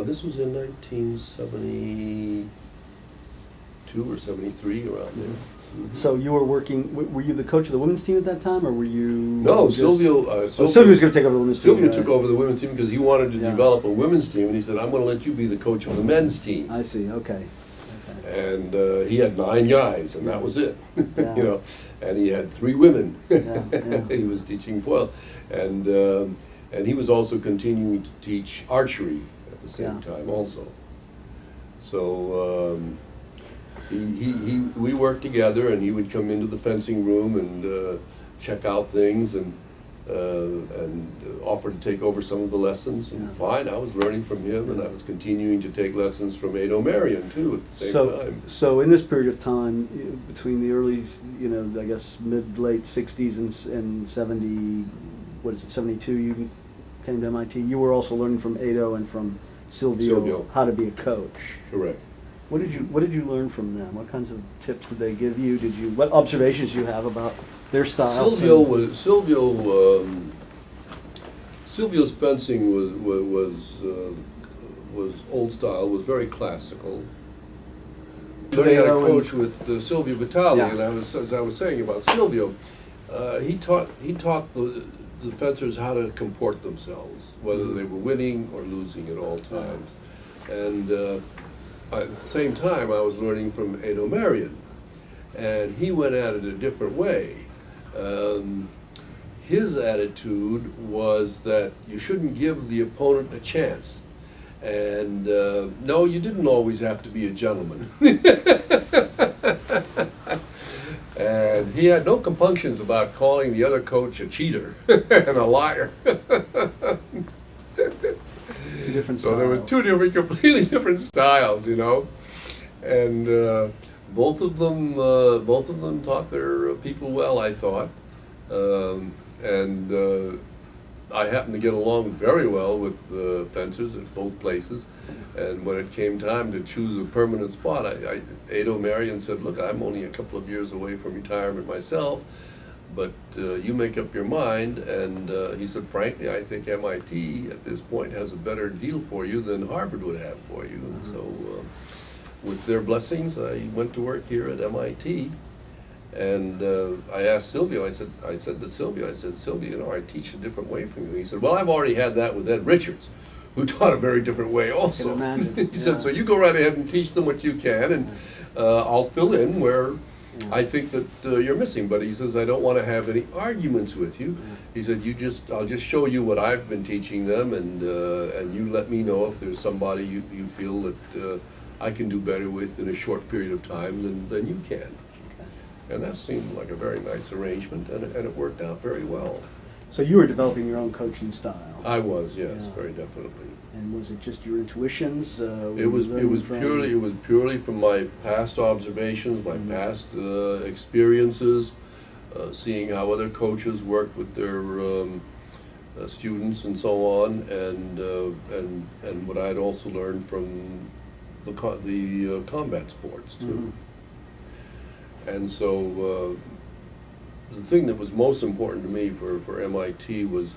This was in 1972 or 73, around there. So you were working, were you the coach of the women's team at that time, or were you? No, Silvio was going to take over the women's team. Silvio took over the women's team because he wanted to Yeah. develop a women's team, and he said, I'm going to let you be the coach of the men's team. I see, okay. And he had 9 guys, and that was it. Yeah. You know, and he had 3 women. Yeah, yeah. He was teaching foil, and he was also continuing to teach archery at the same Yeah. time also. So we worked together, and he would come into the fencing room and check out things and offer to take over some of the lessons. And Yeah. fine, I was learning from him, and I was continuing to take lessons from Marion too at the same time. So in this period of time, between the early, I guess late '60s and 72, you came to MIT. You were also learning from Ado and from Silvio how to be a coach. Correct. What did you learn from them? What kinds of tips did they give you? What observations do you have about their style? Silvio's fencing was old style, was very classical. Learning how to coach with Silvio Vitale, Yeah. and as I was saying about Silvio, he taught the fencers how to comport themselves, whether they were winning or losing at all times. And at the same time, I was learning from Marion, and he went at it a different way. His attitude was that you shouldn't give the opponent a chance. And no, you didn't always have to be a gentleman. And he had no compunctions about calling the other coach a cheater and a liar. So there were 2 completely different styles, and both of them taught their people well, I thought, and I happened to get along very well with the fencers at both places. And when it came time to choose a permanent spot, Marion said, "Look, I'm only a couple of years away from retirement myself, but you make up your mind." And he said, "Frankly, I think MIT at this point has a better deal for you than Harvard would have for you." And so with their blessings, I went to work here at MIT. And I asked Silvio, I said to Silvio, "Silvio, I teach a different way from you." He said, "Well, I've already had that with Ed Richards, who taught a very different way also." I can imagine. He said, "So you go right ahead and teach them what you can, and I'll fill in where I think that you're missing." But he says, "I don't want to have any arguments with you." He said, "I'll just show you what I've been teaching them, and you let me know if there's somebody you feel that I can do better with in a short period of time than you can." And that seemed like a very nice arrangement, and it worked out very well. So you were developing your own coaching style. I was, yes, Yeah. very definitely. And was it just your intuitions? It was purely from my past observations, my past experiences, seeing how other coaches worked with their students and so on, and what I had also learned from the combat sports too. Mm-hmm. And so the thing that was most important to me for MIT was,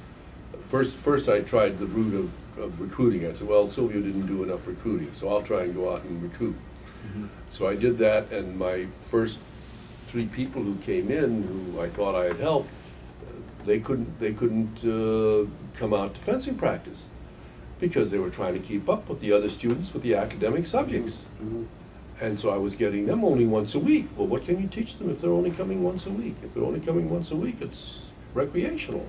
first I tried the route of recruiting. I said, well, Silvio didn't do enough recruiting, so I'll try and go out and recruit. Mm-hmm. So I did that, and my first 3 people who came in, who I thought I had helped, they couldn't come out to fencing practice because they were trying to keep up with the other students with the academic subjects. Mm-hmm. And so I was getting them only once a week. Well, what can you teach them if they're only coming once a week? If they're only coming once a week, it's recreational.